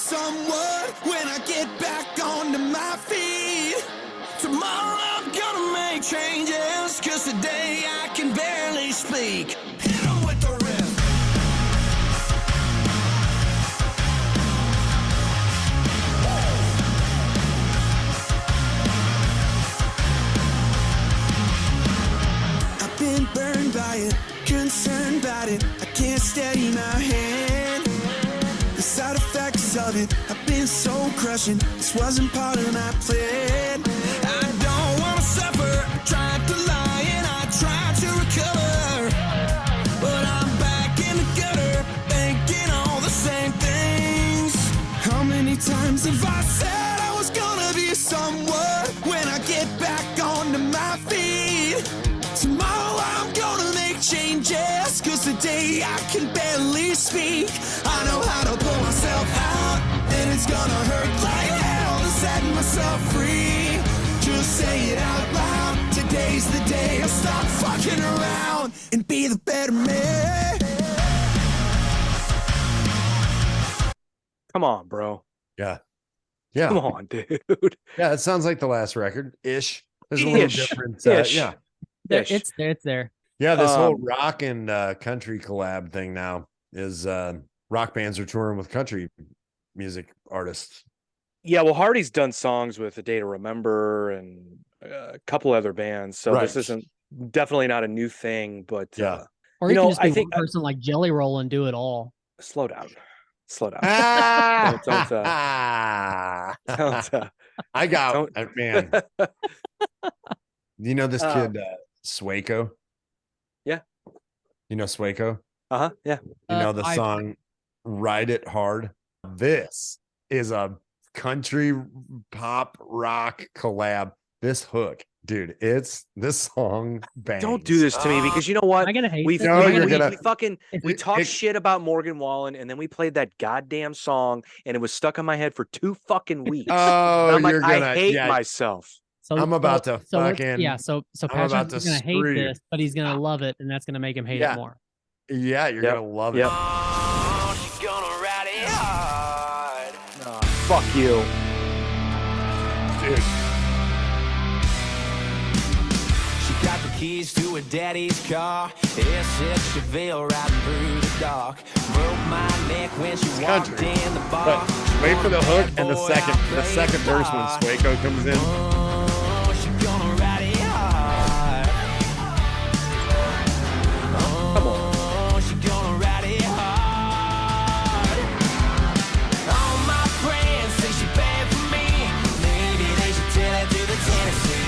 someone when I get back onto my feet. Tomorrow I'm gonna make changes, cause today I can barely speak. Hit 'em with the riff. I've been burned by it, concerned about it. I can't steady my hand. The side effects of it have been so crushing. This wasn't part of my plan. I don't wanna suffer. I tried to lie and I tried to recover, but I'm back in the gutter, thinking all the same things. How many times have I said I was gonna be someone when I get back onto my feet? Tomorrow I'm gonna make changes, cause today I can barely speak. I know how to pull myself out, and it's gonna hurt like hell to set myself free. Just say it out loud. Today's the day I stop fucking around and be the better man. Come on, bro. Yeah. Yeah. Come on, dude. Yeah. It sounds like the last record ish. There's a little Ish. different. Ish. Yeah. Ish. It's there. It's there. Yeah. This whole rock and country collab thing now is rock bands are touring with country music artists. Yeah, well, Hardy's done songs with A Day to Remember and a couple other bands, so this isn't definitely not a new thing. But yeah, or you can just be one person like Jelly Roll and do it all. Slow down. Don't, I got man. You know this kid Swaco? Yeah. You know Swaco? Yeah. You know the song Ride It Hard? This is a country pop rock collab. This hook, dude, this song bangs. Don't do this to me, because you know what? I'm gonna hate we talked shit about Morgan Wallen, and then we played that goddamn song, and it was stuck in my head for 2 fucking weeks. Oh, I'm like, I hate myself. So I'm about to fucking So Patrick's gonna hate this, but he's gonna love it, and that's gonna make him hate it more. Yeah, you're gonna love it. Oh, she's gonna ride it hard. Fuck you, dude. She got the keys to her daddy's car. S6 Chevelle riding through the dark. Broke my neck when she walked in the bar. But wait for the hook and the second verse when Swaco comes in. Oh, she's gonna ride it hard. Come on. Oh, she's gonna ride it hard. All my friends say she bad for me. Maybe they should tell it to the Tennessee.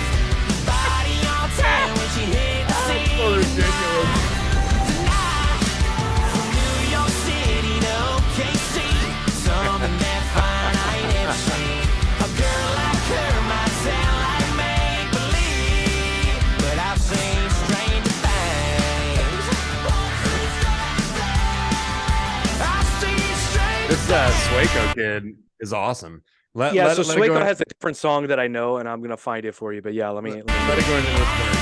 Body on time when she hit the scene. So ridiculous. Tonight, from New York City to OKC, something that fine I ain't ever seen. A girl like her might sound like make-believe, but I've seen stranger things. I've seen stranger This Swaco kid is awesome. So Swaco has a different song that I know, and I'm gonna find it for you. But yeah, let me let it go into this verse.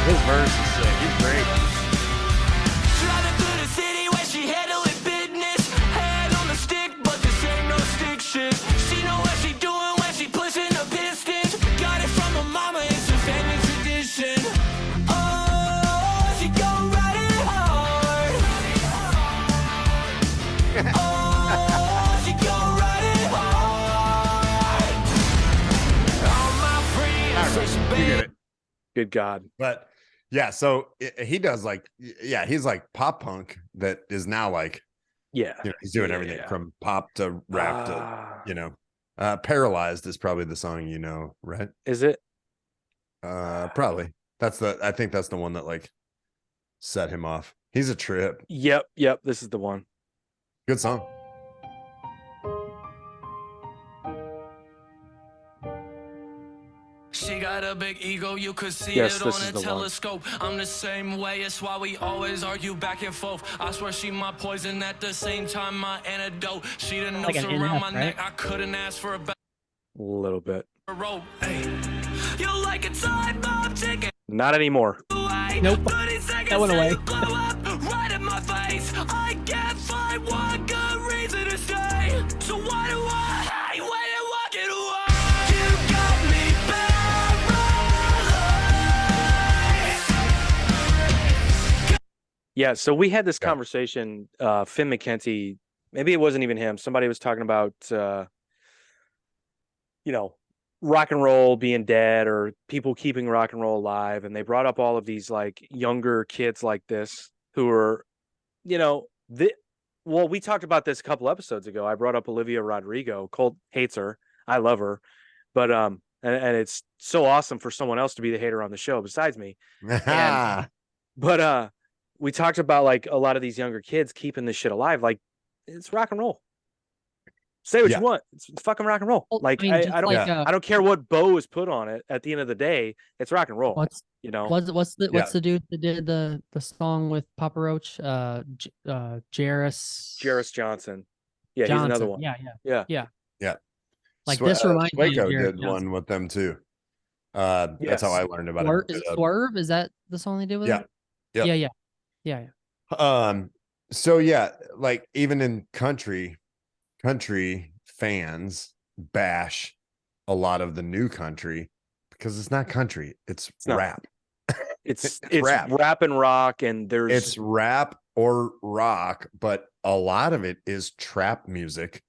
His verse is sick. He's great. driving through the city where she handling business. Head on the stick, but this ain't no stick shit. She know what she doing when she pushing the pistons. Got it from her mama, it's a family tradition. Oh, she gon' ride it hard. Oh, she gon' ride it hard. All my friends say she You get it. Good God. But yeah, so he does he's like pop punk that is now like, he's doing everything from pop to rap to, Paralyzed is probably the song, right? Is it? Probably. I think that's the one that like set him off. He's a trip. Yep. This is the one. Good song. She got a big ego, you could see Yes, it this on is a the one. telescope. I'm the same way, it's why we always argue back and forth. I swear she my poison, at the same time my antidote. She the Like noose an around NF, my neck, I couldn't ask for a better A little bit. rope. Hey. You like a time bomb ticket Not anymore. away. Nope. 30 seconds That went and away. you blow up right in my face. I can't find one good reason to stay. So why Yeah, so we had this conversation, Finn McKenty, maybe it wasn't even him. Somebody was talking about, rock and roll being dead or people keeping rock and roll alive. And they brought up all of these like younger kids like this who are, we talked about this a couple episodes ago. I brought up Olivia Rodrigo. Colt hates her. I love her. But, and it's so awesome for someone else to be the hater on the show besides me. But we talked about like a lot of these younger kids keeping this shit alive. Like it's rock and roll. Say what you want. It's fucking rock and roll. Like I don't care what bow is put on it. At the end of the day, it's rock and roll. What's the dude that did the song with Papa Roach? Jairus Johnson. Yeah, Johnson. He's another one. Yeah. Like this reminds me of Swaco Jairus did Johnson. One with them too. That's how I learned about it. Is it Swerve? Is that the song they did with it? Yeah. So yeah, like even in country fans bash a lot of the new country because it's not country, it's rap. It's rap and rock, and it's rap or rock, but a lot of it is trap music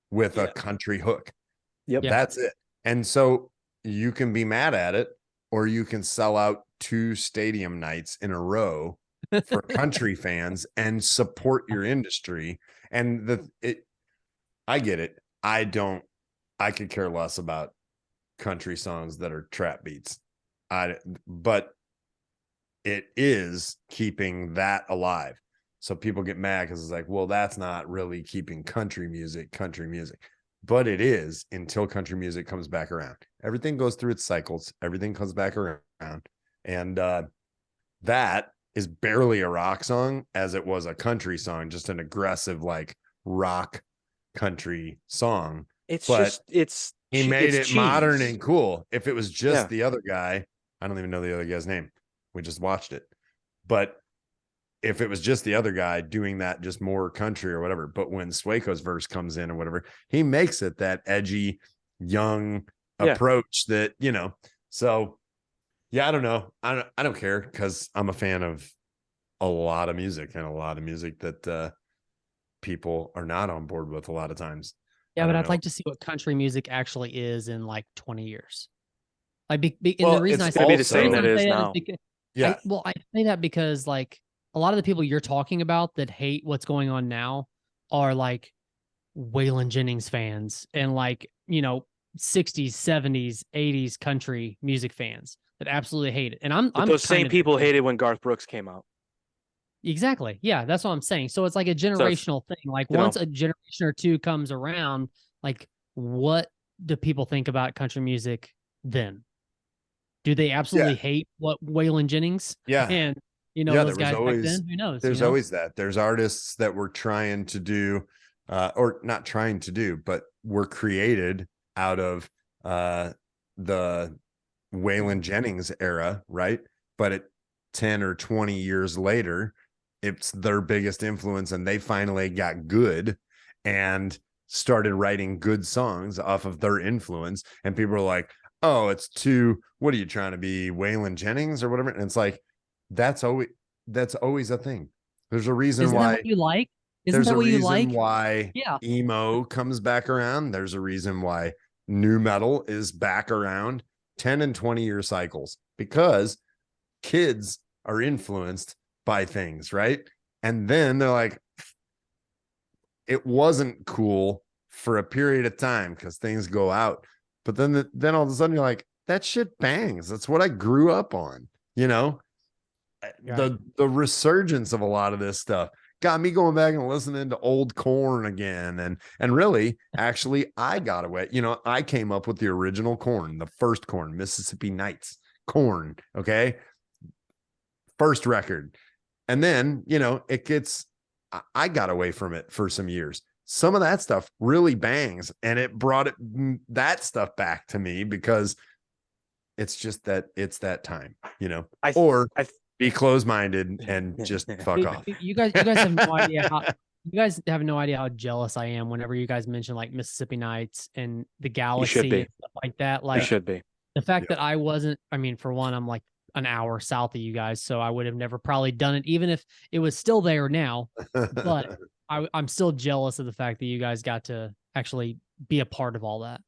with a country hook. Yep. That's it. And so you can be mad at it, or you can sell out 2 stadium nights in a row for country fans and support your industry. And I get it. I could care less about country songs that are trap beats. But it is keeping that alive. So people get mad because it's like, well, that's not really keeping country music. But it is until country music comes back around. Everything goes through its cycles. Everything comes back around. And that is barely a rock song as it was a country song, just an aggressive like rock country song. He made it modern and cool. If it was just the other guy, I don't even know the other guy's name. We just watched it. But if it was just the other guy doing that, just more country or whatever. But when Swaco's verse comes in or whatever, he makes it that edgy, young approach that, so yeah, I don't know. I don't care because I'm a fan of a lot of music and a lot of music that people are not on board with a lot of times. Yeah, but I'd like to see what country music actually is in like 20 years. Like, the reason I say be the same that it is now. I say that because like a lot of the people you're talking about that hate what's going on now are like Waylon Jennings fans and like, 60s, 70s, 80s country music fans that absolutely hate it. And I'm those same people hated when Garth Brooks came out. Exactly. Yeah, that's what I'm saying. So it's like a generational thing. Like once a generation or two comes around, like what do people think about country music then? Do they absolutely hate what Waylon Jennings? Yeah. And those guys back then, who knows? There's always that. There's artists that were trying to do, or not trying to do, but were created out of the Waylon Jennings era, right? But 10 or 20 years later, it's their biggest influence, and they finally got good and started writing good songs off of their influence. And people are like, oh, what are you trying to be, Waylon Jennings or whatever? And it's like, that's always a thing. There's a reason why that what you like. There's a reason why emo comes back around. There's a reason why new metal is back around 10 and 20 year cycles, because kids are influenced by things, right? And then they're like, it wasn't cool for a period of time because things go out. But then all of a sudden you're like, that shit bangs. That's what I grew up on. The resurgence of a lot of this stuff got me going back and listening to old Korn again. And really, actually, I got away. I came up with the original Korn, the first Korn, Mississippi Nights, Korn. Okay. First record. And then, I got away from it for some years. Some of that stuff really bangs, and it brought that stuff back to me because it's just that it's that time, be closed-minded and just fuck off. You guys have no idea how you guys have no idea how jealous I am whenever you guys mention like Mississippi Nights and the Galaxy and stuff like that. Like, you should be. The fact that I wasn't, for one, I'm an hour south of you guys, so I would have never probably done it, even if it was still there now. But I'm still jealous of the fact that you guys got to actually be a part of all that.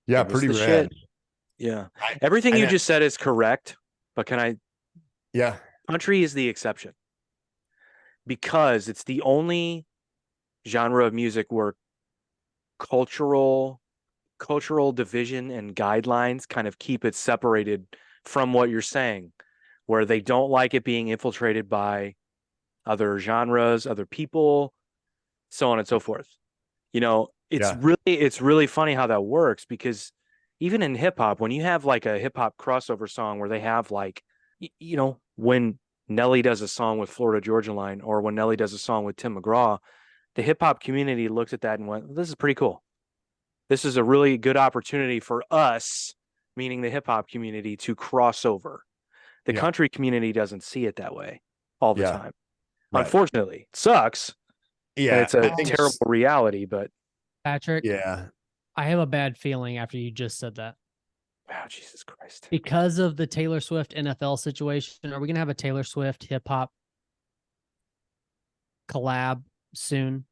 Yeah, It was pretty the rad. shit. Yeah. Everything you just said is correct, but Yeah. country is the exception. Because it's the only genre of music where cultural division and guidelines kind of keep it separated from what you're saying, where they don't like it being infiltrated by other genres, other people, so on and so forth. You know, it's really funny how that works, because even in hip hop, when you have like a hip hop crossover song where they have like, you know, when Nelly does a song with Florida Georgia Line, or when Nelly does a song with Tim McGraw, the hip hop community looked at that and went, this is pretty cool. This is a really good opportunity for us, meaning the hip hop community, to cross over. The country community doesn't see it that way all the time. Right. Unfortunately, it sucks. Yeah. And it's a terrible reality, but Patrick. Yeah. I have a bad feeling after you just said that. Oh, Jesus Christ. Because of the Taylor Swift NFL situation, are we going to have a Taylor Swift hip hop collab soon?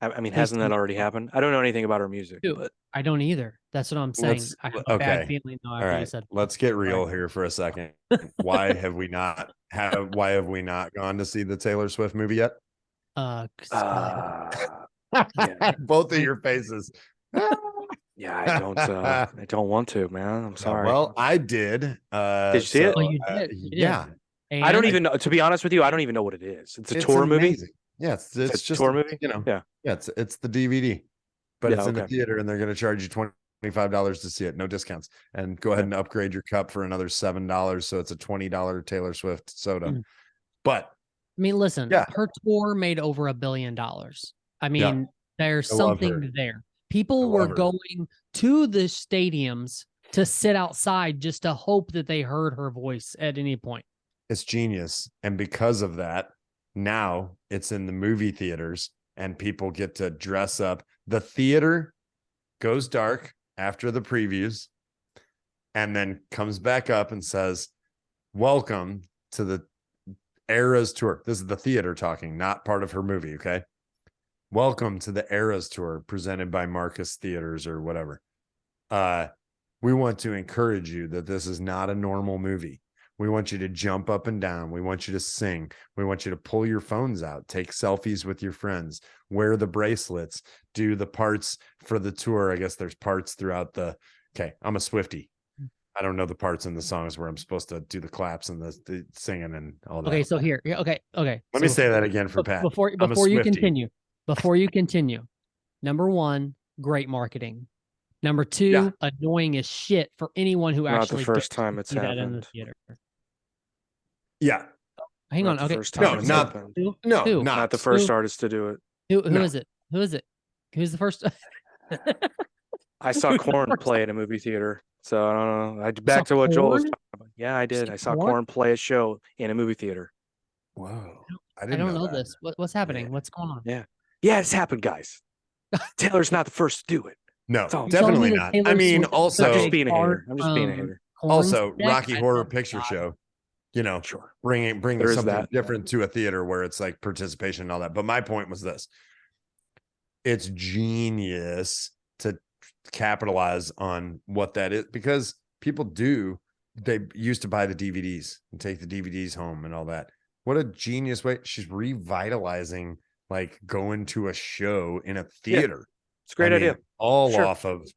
I mean, hasn't that already happened? I don't know anything about her music, but I don't either. That's what I'm saying. I have a bad feeling though after you said. Let's get real here for a second. Why have we not gone to see the Taylor Swift movie yet? Both of your faces. Yeah, I don't want to, man. I'm sorry. Well, I did. Did you see it? Oh, you did. Yeah. And I don't even know. To be honest with you, I don't even know what it is. It's a tour movie. Yeah, it's just a tour movie. You know, yeah, it's the DVD, but it's in the okay. theater, and they're going to charge you $25 to see it, no discounts, and go ahead and upgrade your cup for another $7, so it's a $20 Taylor Swift soda. But I mean, listen, her tour made over $1 billion. I mean, there's something there. People were going to the stadiums to sit outside just to hope that they heard her voice at any point. It's genius. And because of that, now it's in the movie theaters and people get to dress up. The theater goes dark after the previews and then comes back up and says, welcome to the Eras Tour. This is the theater talking, not part of her movie. Okay. Welcome to the Eras Tour presented by Marcus Theaters or whatever. We want to encourage you that this is not a normal movie. We want you to jump up and down. We want you to sing. We want you to pull your phones out, take selfies with your friends, wear the bracelets, do the parts for the tour. I guess there's parts throughout I'm a Swiftie. I don't know the parts in the songs where I'm supposed to do the claps and the singing and all that. Okay, so here. Okay. Let me say that again for Pat. Before you continue, number one, great marketing. Number two, annoying as shit for anyone who actually not the first time it's happened in the theater. Yeah. Hang on. Okay. Not the first artist to do it. Who is it? Who is it? Who's the first? I saw Korn play at a movie theater. So I don't know. Back to what Joel was talking about. Yeah, I did. I saw Korn play a show in a movie theater. Whoa. I don't know this. What's happening? What's going on? Yeah, it's happened, guys. Taylor's not the first to do it. No, definitely not. I mean, also, I'm just being a hater. Also, Rocky Horror Picture Show, sure, bringing something different to a theater where it's like participation and all that. But my point was this: it's genius to capitalize on what that is, because people they used to buy the DVDs and take the DVDs home and all that. What a genius way. She's revitalizing, like, going to a show in a theater. It's a great idea. Off of,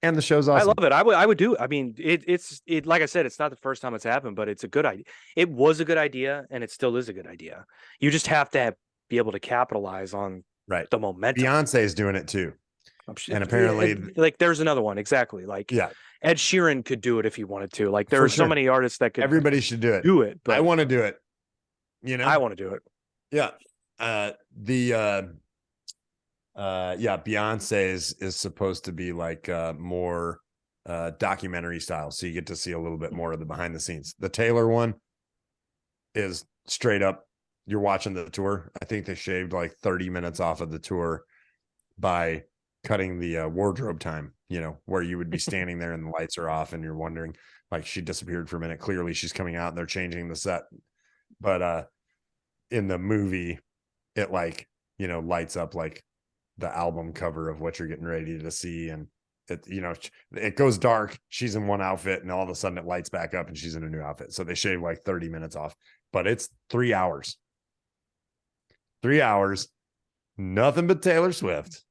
and the show's awesome. I love it. I would do. I mean, it's like I said, it's not the first time it's happened, but it's a good idea. It was a good idea, and it still is a good idea. You just have to be able to capitalize on the momentum. Beyonce's doing it too, and apparently, like, there's another one exactly. Like, Ed Sheeran could do it if he wanted to. Like, there are so many artists that could. Everybody should do it. Do it. But I want to do it. I want to do it. Yeah. Beyonce's is supposed to be like more documentary style, so you get to see a little bit more of the behind the scenes. The Taylor one is straight up, you're watching the tour. I think they shaved like 30 minutes off of the tour by cutting the wardrobe time, you know, where you would be standing there and the lights are off and you're wondering, like, she disappeared for a minute. Clearly she's coming out and they're changing the set. But in the movie, it like, you know, lights up like the album cover of what you're getting ready to see. And it, you know, it goes dark. She's in one outfit and all of a sudden it lights back up and she's in a new outfit. So they shave like 30 minutes off, but it's 3 hours. 3 hours, nothing but Taylor Swift.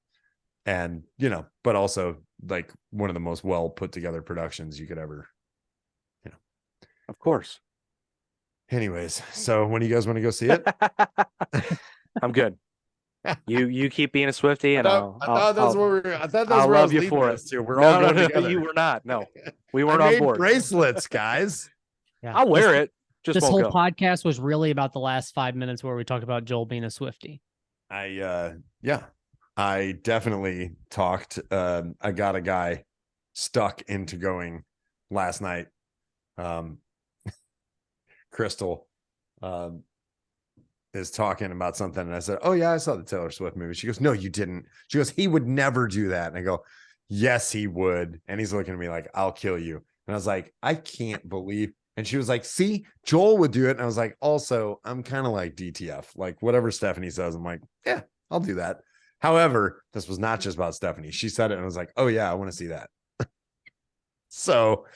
And, you know, but also like one of the most well put together productions you could ever, you know. Of course. Anyways, so when do you guys want to go see it? I'm good. You keep being a Swiftie, and I thought that's I'll where I love was you leading for this it. to. We're all going no, together. you were not. No, we weren't I on made board. bracelets, guys. Yeah. I'll wear it. Just This won't whole go. podcast was really about the last 5 minutes where we talked about Joel being a Swiftie. I definitely talked. I got a guy stuck into going last night. Crystal is talking about something, and I said, "Oh yeah, I saw the Taylor Swift movie." She goes, "No, you didn't." She goes, "He would never do that." And I go, "Yes, he would." And he's looking at me like, "I'll kill you." And I was like, "I can't believe." And she was like, "See, Joel would do it." And I was like, "Also, I'm kind of like DTF, like whatever Stephanie says." I'm like, "Yeah, I'll do that." However, this was not just about Stephanie. She said it, and I was like, "Oh yeah, I want to see that." So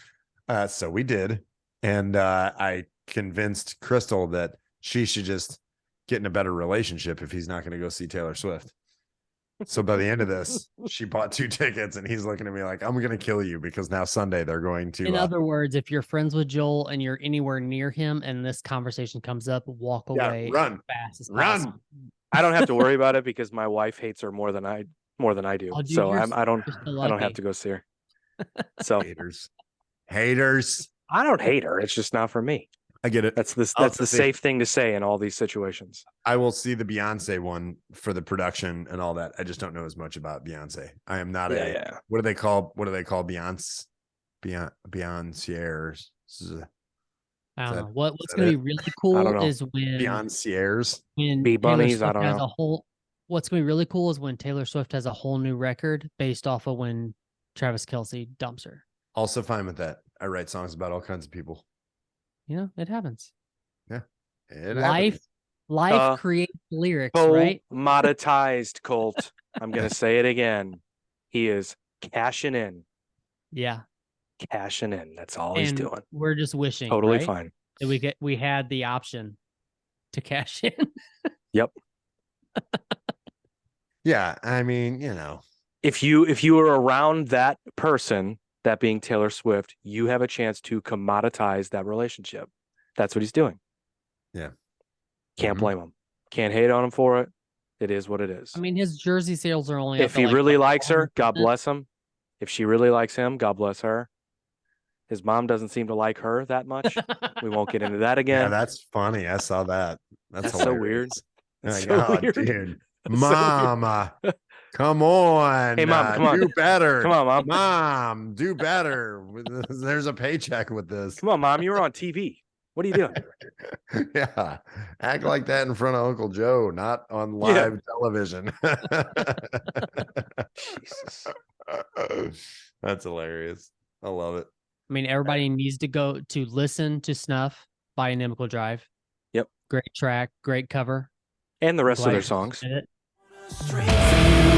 we did, and I convinced Crystal that she should just get in a better relationship if he's not going to go see Taylor Swift. So by the end of this, she bought 2 tickets, and he's looking at me like, "I'm going to kill you," because now Sunday they're going to. In other words, if you're friends with Joel and you're anywhere near him and this conversation comes up, walk away run, as fast as run. possible. I don't have to worry about it because my wife hates her more than I do. Oh, dude, So you're I don't just so I don't have lucky. to go see her. So Haters. I don't hate her. It's just not for me. I get it. That's the see. safe thing to say in all these situations. I will see the Beyonce one for the production and all that. I just don't know as much about Beyonce. I am not what do they call Beyonce? Beyonceers. I don't know. What's going to be really cool is when Beyonceers. when Bee Taylor bunnies, Swift I don't has know. a whole. What's going to be really cool is when Taylor Swift has a whole new record based off of when Travis Kelce dumps her. Also fine with that. I write songs about all kinds of people. You know, it happens. Yeah. Life creates lyrics, Colt right? monetized, Colt. I'm going to say it again. He is cashing in. Yeah. Cashing in. That's all he's doing. We're just wishing. Totally right? fine. That we had the option to cash in. Yep. Yeah. I mean, you know. If you are around that person, that being Taylor Swift, you have a chance to commoditize that relationship. That's what he's doing. Yeah. Can't blame him. Can't hate on him for it. It is what it is. I mean, his jersey sales are only. If he really likes her, God bless him. If she really likes him, God bless her. His mom doesn't seem to like her that much. We won't get into that again. Yeah, that's funny. I saw that. That's so weird. That's That's like, so weird. Dude. That's so Mama, come on. Hey, Mom, come on. Do better. Come on, Mom. Mom, do better. There's a paycheck with this. Come on, Mom. You were on TV. What are you doing? Yeah. Act like that in front of Uncle Joe, not on live television. Jesus. That's hilarious. I love it. I mean, everybody needs to go to listen to Snuff by Inimical Drive. Yep. Great track, great cover. And the rest of Glad their you songs. did it. Straight for you.